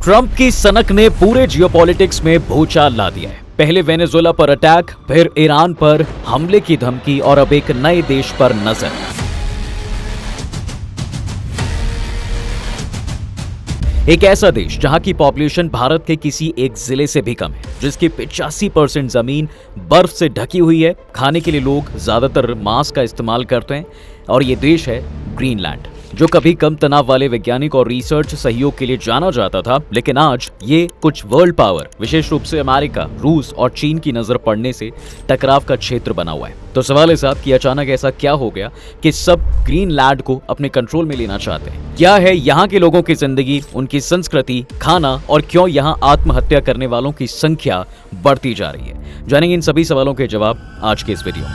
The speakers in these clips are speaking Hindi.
ट्रंप की सनक ने पूरे जियोपॉलिटिक्स में भूचाल ला दिया है। पहले वेनेजुएला पर अटैक, फिर ईरान पर हमले की धमकी और अब एक नए देश पर नजर। एक ऐसा देश जहां की पॉपुलेशन भारत के किसी एक जिले से भी कम है, जिसकी 85% जमीन बर्फ से ढकी हुई है। खाने के लिए लोग ज्यादातर मांस का इस्तेमाल करते हैं और ये देश है ग्रीनलैंड, जो कभी कम तनाव वाले वैज्ञानिक और रिसर्च सहयोग के लिए जाना जाता था, लेकिन आज ये कुछ वर्ल्ड पावर, विशेष रूप से अमेरिका, रूस और चीन की नजर पड़ने से टकराव का क्षेत्र बना हुआ है। तो सवाल है साहब कि अचानक ऐसा क्या हो गया कि सब ग्रीनलैंड को अपने कंट्रोल में लेना चाहते हैं? क्या है यहाँ के लोगों की जिंदगी, उनकी संस्कृति, खाना और क्यों यहाँ आत्महत्या करने वालों की संख्या बढ़ती जा रही है? जानेंगे इन सभी सवालों के जवाब आज के इस वीडियो में।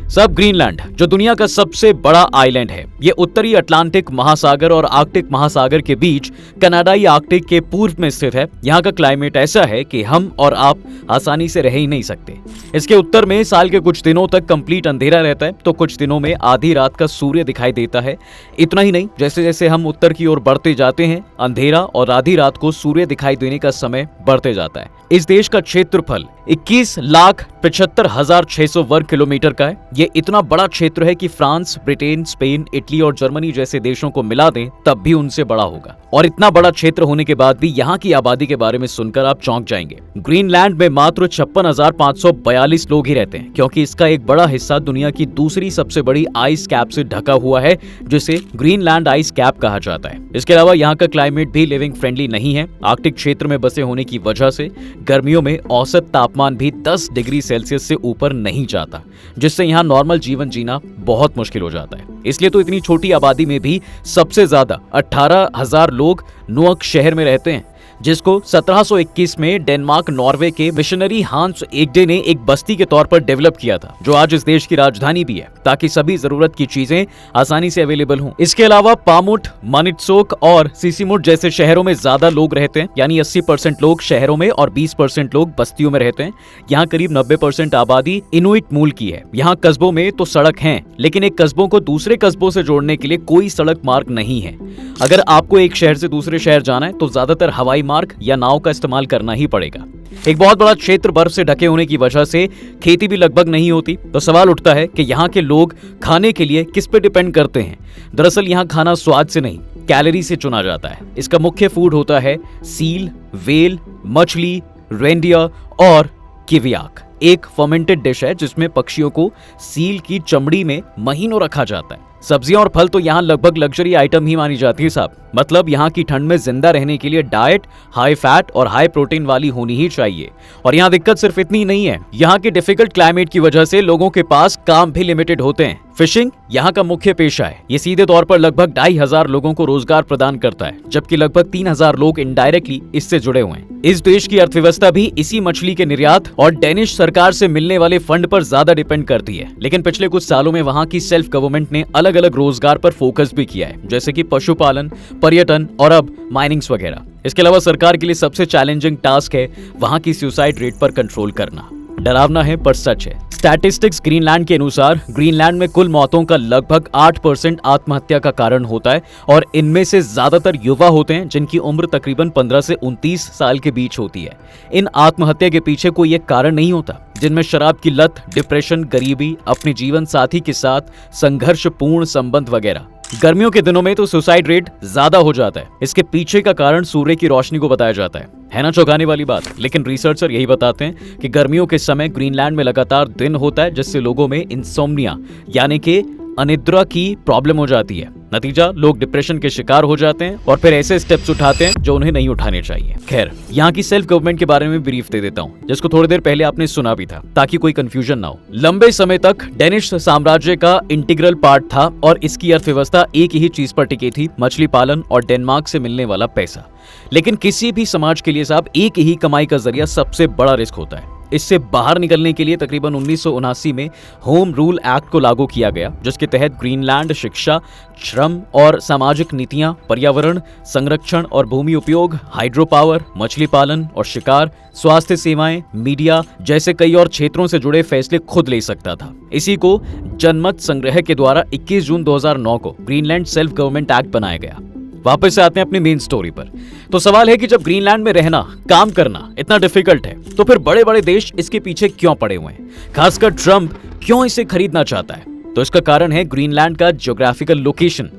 सब ग्रीनलैंड, जो दुनिया का सबसे बड़ा आइलैंड है, ये उत्तरी अटलांटिक महासागर और आर्कटिक महासागर के बीच कनाडाई आर्कटिक के पूर्व में स्थित है। यहाँ का क्लाइमेट ऐसा है कि हम और आप आसानी से रह ही नहीं सकते। इसके उत्तर में साल के कुछ दिनों तक कंप्लीट अंधेरा रहता है, तो कुछ दिनों में आधी रात का सूर्य दिखाई देता है। इतना ही नहीं, जैसे जैसे हम उत्तर की ओर बढ़ते जाते हैं, अंधेरा और आधी रात को सूर्य दिखाई देने का समय बढ़ते जाता है। इस देश का क्षेत्रफल 21,75,600 वर्ग किलोमीटर का है। ये इतना बड़ा क्षेत्र है कि फ्रांस, ब्रिटेन, स्पेन, इटली और जर्मनी जैसे देशों को मिला दें तब भी उनसे बड़ा होगा। और इतना बड़ा क्षेत्र होने के बाद भी यहाँ की आबादी के बारे में सुनकर आप चौंक जाएंगे। ग्रीनलैंड में मात्र 56,542 लोग ही रहते हैं, क्योंकि इसका एक बड़ा हिस्सा दुनिया की दूसरी सबसे बड़ी आइस कैप से ढका हुआ है, जिसे ग्रीनलैंड आइस कैप कहा जाता है। इसके अलावा यहाँ का क्लाइमेट भी लिविंग फ्रेंडली नहीं है। आर्कटिक क्षेत्र में बसे होने की वजह से गर्मियों में औसत तापमान भी 10 डिग्री सेल्सियस से ऊपर नहीं जाता, जिससे यहाँ नॉर्मल जीवन जीना बहुत मुश्किल हो जाता है। इसलिए तो इतनी छोटी आबादी में भी सबसे ज्यादा 18,000 लोग नुआक शहर में रहते हैं, जिसको 1721 में डेनमार्क नॉर्वे के मिशनरी हांस एग्डे ने एक बस्ती के तौर पर डेवलप किया था, जो आज इस देश की राजधानी भी है, ताकि सभी जरूरत की चीजें आसानी से अवेलेबल हों। इसके अलावा पामुट, मानिटसोक और सिसिमुट जैसे शहरों में ज्यादा लोग रहते हैं, यानी 80% लोग शहरों में और 20% लोग बस्तियों में रहते हैं। यहाँ करीब 90% आबादी इनुइट मूल की है। यहाँ कस्बों में तो सड़क है, लेकिन एक कस्बों को दूसरे कस्बों से जोड़ने के लिए कोई सड़क मार्ग नहीं है। अगर आपको एक शहर से दूसरे शहर जाना है तो ज्यादातर हवाई मार्ग या नाव का इस्तेमाल करना ही पड़ेगा। एक बहुत बड़ा क्षेत्र बर्फ से ढके होने की वजह से खेती भी लगभग नहीं होती। तो सवाल उठता है कि यहाँ के लोग खाने के लिए किस पे डिपेंड करते हैं? दरअसल यहाँ खाना स्वाद से नहीं, कैलोरी से चुना जाता है। इसका मुख्य फूड होता है सील, वेल, मछली, रेंडियर और किवियाक। एक फर्मेंटेड डिश है जिसमें पक्षियों को सील की चमड़ी में महीनों रखा जाता है। सब्जियां और फल तो यहाँ लगभग लग्जरी आइटम ही मानी जाती है साहब। मतलब यहाँ की ठंड में जिंदा रहने के लिए डाइट हाई फैट और हाई प्रोटीन वाली होनी ही चाहिए। और यहाँ दिक्कत सिर्फ इतनी नहीं है, यहाँ के डिफिकल्ट क्लाइमेट की वजह से लोगों के पास काम भी लिमिटेड होते हैं। फिशिंग यहाँ का मुख्य पेशा है। ये सीधे तौर पर लगभग 2,500 लोगों को रोजगार प्रदान करता है, जबकि लगभग 3,000 लोग इनडायरेक्टली इससे जुड़े हुए हैं। इस देश की अर्थव्यवस्था भी इसी मछली के निर्यात और डेनिश सरकार से मिलने वाले फंड पर ज्यादा डिपेंड करती है। लेकिन पिछले कुछ सालों में वहाँ की सेल्फ गवर्नमेंट ने अलग अलग रोजगार पर फोकस भी किया है, जैसे कि पशुपालन, पर्यटन और अब माइनिंग्स वगैरह। इसके अलावा सरकार के लिए सबसे चैलेंजिंग टास्क है वहाँ की सुसाइड रेट पर कंट्रोल करना। डरावना है पर सच है। स्टैटिस्टिक्स ग्रीनलैंड के अनुसार ग्रीनलैंड में कुल मौतों का लगभग 8% आत्महत्या का कारण होता है, और इनमें से ज्यादातर युवा होते हैं, जिनकी उम्र तकरीबन 15 से 29 साल के बीच होती है। इन आत्महत्या के पीछे कोई एक कारण नहीं होता, जिनमें शराब की लत, डिप्रेशन, गरीबी, अपने जीवन साथी के साथ संघर्षपूर्ण संबंध वगैरह। गर्मियों के दिनों में तो सुसाइड रेट ज्यादा हो जाता है। इसके पीछे का कारण सूर्य की रोशनी को बताया जाता है ना चौंकाने वाली बात? लेकिन रिसर्चर यही बताते हैं कि गर्मियों के समय ग्रीनलैंड में लगातार दिन होता है, जिससे लोगों में इंसोम्निया यानी कि अनिद्रा की प्रॉब्लम हो जाती है। नतीजा, लोग डिप्रेशन के शिकार हो जाते हैं और फिर ऐसे स्टेप्स उठाते हैं जो उन्हें नहीं उठाने चाहिए। खैर, यहाँ की सेल्फ गवर्नमेंट के बारे में ब्रीफ दे देता हूँ, जिसको थोड़ी देर पहले आपने सुना भी था, ताकि कोई कंफ्यूजन ना हो। लंबे समय तक डेनिश साम्राज्य का इंटीग्रल पार्ट था और इसकी अर्थव्यवस्था एक ही चीज पर टिकी थी, मछली पालन और डेनमार्क से मिलने वाला पैसा। लेकिन किसी भी समाज के लिए साहब एक ही कमाई का जरिया सबसे बड़ा रिस्क होता है। इससे बाहर निकलने के लिए तकरीबन 1979 में होम रूल एक्ट को लागू किया गया, जिसके तहत ग्रीनलैंड शिक्षा, श्रम और सामाजिक नीतियां, पर्यावरण संरक्षण और भूमि उपयोग, हाइड्रो पावर, मछली पालन और शिकार, स्वास्थ्य सेवाएं, मीडिया जैसे कई और क्षेत्रों से जुड़े फैसले खुद ले सकता था। इसी को जनमत संग्रह के द्वारा 21 जून 2009 को ग्रीनलैंड सेल्फ गवर्नमेंट एक्ट बनाया गया। वापस से आते हैं अपनी मेन स्टोरी पर। तो सवाल है कि जब ग्रीनलैंड में रहना, काम करना इतना डिफिकल्ट है, तो फिर बड़े बड़े देश इसके पीछे क्यों पड़े हुए हैं? खासकर ट्रंप क्यों इसे खरीदना चाहता है? तो इसका कारण है ग्रीनलैंड का ज्योग्राफिकल लोकेशन।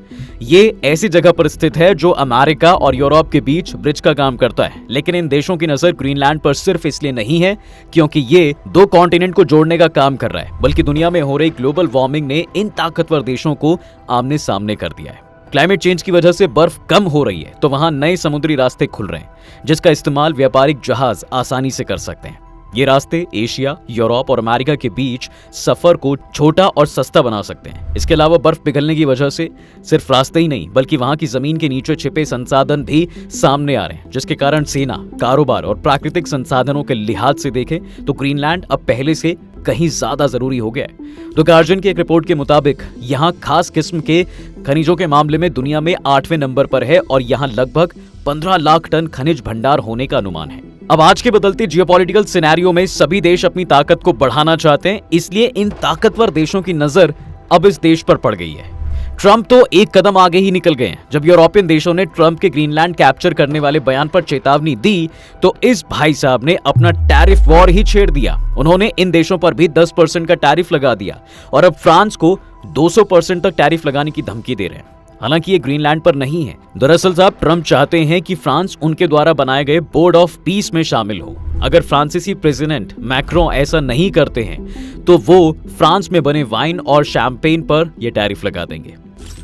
ये ऐसी जगह पर स्थित है जो अमेरिका और यूरोप के बीच ब्रिज का काम करता है। लेकिन इन देशों की नजर ग्रीनलैंड पर सिर्फ इसलिए नहीं है क्योंकि ये दो कॉन्टिनेंट को जोड़ने का काम कर रहा है, बल्कि दुनिया में हो रही ग्लोबल वार्मिंग ने इन ताकतवर देशों को आमने सामने कर दिया है। क्लाइमेट चेंज की वजह से बर्फ कम हो रही है, तो वहां नए समुद्री रास्ते खुल रहे हैं जिसका इस्तेमाल व्यापारिक जहाज आसानी से कर सकते हैं। ये रास्ते एशिया, यूरोप और अमेरिका के बीच सफर को छोटा और सस्ता बना सकते हैं। इसके अलावा बर्फ पिघलने की वजह से सिर्फ रास्ते ही नहीं, बल्कि वहां की जमीन के नीचे छिपे संसाधन भी सामने आ रहे हैं, जिसके कारण सेना, कारोबार और प्राकृतिक संसाधनों के लिहाज से देखें तो ग्रीनलैंड अब पहले से कहीं ज्यादा जरूरी हो गया है। तो गार्जियन की एक रिपोर्ट के मुताबिक यहाँ खास किस्म के खनिजों के मामले में दुनिया में 8वें नंबर पर है और यहाँ लगभग 15 लाख टन खनिज भंडार होने का अनुमान है। अब आज के बदलते जियोपॉलिटिकल सिनेरियो में सभी देश अपनी ताकत को बढ़ाना चाहते हैं, इसलिए इन ताकतवर देशों की नजर अब इस देश पर पड़ गई है। ट्रंप तो एक कदम आगे ही निकल गए हैं। जब यूरोपियन देशों ने ट्रंप के ग्रीनलैंड कैप्चर करने वाले बयान पर चेतावनी दी, तो इस भाई साहब ने अपना टैरिफ वॉर ही छेड़ दिया। उन्होंने इन देशों पर भी 10% का टैरिफ लगा दिया और अब फ्रांस को 200% तक टैरिफ लगाने की धमकी दे रहे हैं। हालांकि ये ग्रीनलैंड पर नहीं है। दरअसल साहब ट्रंप चाहते हैं कि फ्रांस उनके द्वारा बनाए गए बोर्ड ऑफ पीस में शामिल हो। अगर फ्रांसीसी प्रेसिडेंट मैक्रों ऐसा नहीं करते हैं तो वो फ्रांस में बने वाइन और शैंपेन पर यह टैरिफ लगा देंगे।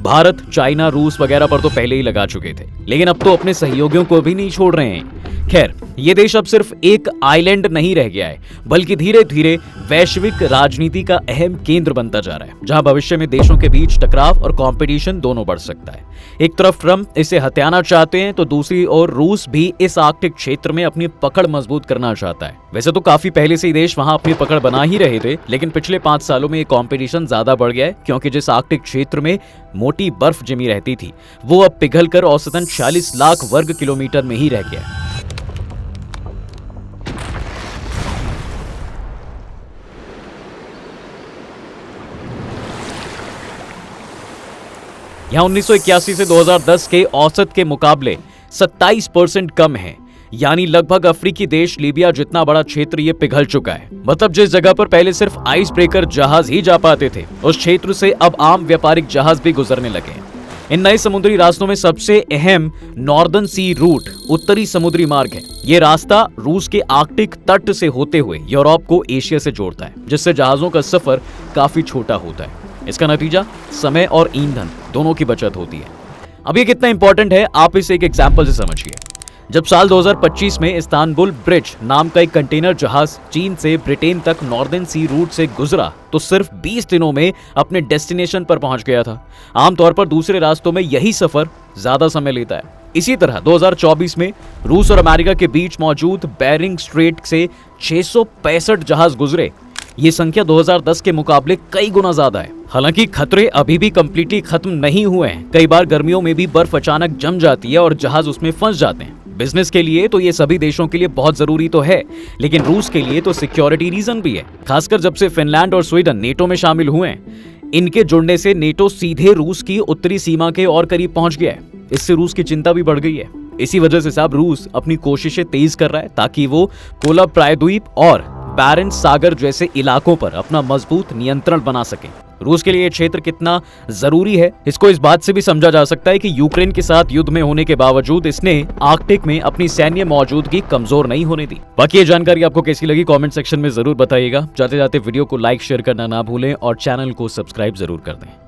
भारत, चाइना, रूस वगैरह पर तो पहले ही लगा चुके थे, लेकिन अब तो अपने सहयोगियों को भी नहीं छोड़ रहे हैं। खैर, ये देश अब सिर्फ एक आइलैंड नहीं रह गया है, बल्कि धीरे धीरे वैश्विक राजनीति का अहम केंद्र बनता जा रहा है, जहां भविष्य में देशों के बीच टकराव और कंपटीशन दोनों बढ़ सकता है। एक तरफ ट्रंप इसे हथियाना चाहते हैं, तो दूसरी ओर रूस भी इस आर्कटिक क्षेत्र में अपनी पकड़ मजबूत करना चाहता है। वैसे तो काफी पहले से ही देश वहां अपनी पकड़ बना ही रहे थे, लेकिन पिछले 5 सालों में ये कंपटीशन ज्यादा बढ़ गया है, क्योंकि जिस आर्कटिक क्षेत्र में मोटी बर्फ जमी रहती थी, वो अब पिघलकर औसतन 40 लाख वर्ग किलोमीटर में ही रह गया है। यहाँ 1981 से 2010 के औसत के मुकाबले 27% कम है, यानी लगभग अफ्रीकी देश लीबिया जितना बड़ा क्षेत्र ये पिघल चुका है। मतलब जिस जगह पर पहले सिर्फ आइस ब्रेकर जहाज ही जा पाते थे, उस क्षेत्र से अब आम व्यापारिक जहाज भी गुजरने लगे हैं। इन नए समुद्री रास्तों में सबसे अहम नॉर्दर्न सी रूट, उत्तरी समुद्री मार्ग है। ये रास्ता रूस के आर्कटिक तट से होते हुए यूरोप को एशिया से जोड़ता है, जिससे जहाजों का सफर काफी छोटा होता है। इसका नतीजा समय और ईंधन दोनों की बचत होती है। अब ये कितना इंपॉर्टेंट है आप इसे एक एग्जांपल से समझिए। जब साल 2025 में इस्तांबुल ब्रिज नाम का एक कंटेनर जहाज चीन से ब्रिटेन तक नॉर्दर्न सी रूट से गुजरा, तो सिर्फ 20 दिनों में अपने डेस्टिनेशन पर पहुंच गया था। आमतौर पर दूसरे रास्तों में यही सफर ज्यादा समय लेता है। इसी तरह 2024 में रूस और अमेरिका के बीच मौजूद बेरिंग स्ट्रेट से 665 जहाज गुजरे। ये संख्या 2010 के मुकाबले कई गुना ज्यादा है। हालांकि खतरे अभी भी कंप्लीटली खत्म नहीं हुए हैं। कई बार गर्मियों में भी बर्फ अचानक जम जाती है और जहाज उसमें फंस जाते हैं। बिजनेस के लिए तो ये सभी देशों के लिए बहुत जरूरी तो है, लेकिन रूस के लिए तो सिक्योरिटी रीजन भी है। खासकर जब से फिनलैंड और स्वीडन नेटो में शामिल हुए हैं, इनके जुड़ने से नेटो सीधे रूस की उत्तरी सीमा के और करीब पहुंच गया है। इससे रूस की चिंता भी बढ़ गई है। इसी वजह से साहब रूस अपनी कोशिशें तेज कर रहा है, ताकि वो कोला प्रायद्वीप और बैरेंट्स सागर जैसे इलाकों पर अपना मजबूत नियंत्रण बना सके। रूस के लिए यह क्षेत्र कितना जरूरी है, इसको इस बात से भी समझा जा सकता है कि यूक्रेन के साथ युद्ध में होने के बावजूद इसने आर्कटिक में अपनी सैन्य मौजूदगी कमजोर नहीं होने दी। बाकी ये जानकारी आपको कैसी लगी कमेंट सेक्शन में जरूर बताइएगा। जाते जाते वीडियो को लाइक शेयर करना ना भूलें और चैनल को सब्सक्राइब जरूर कर दें।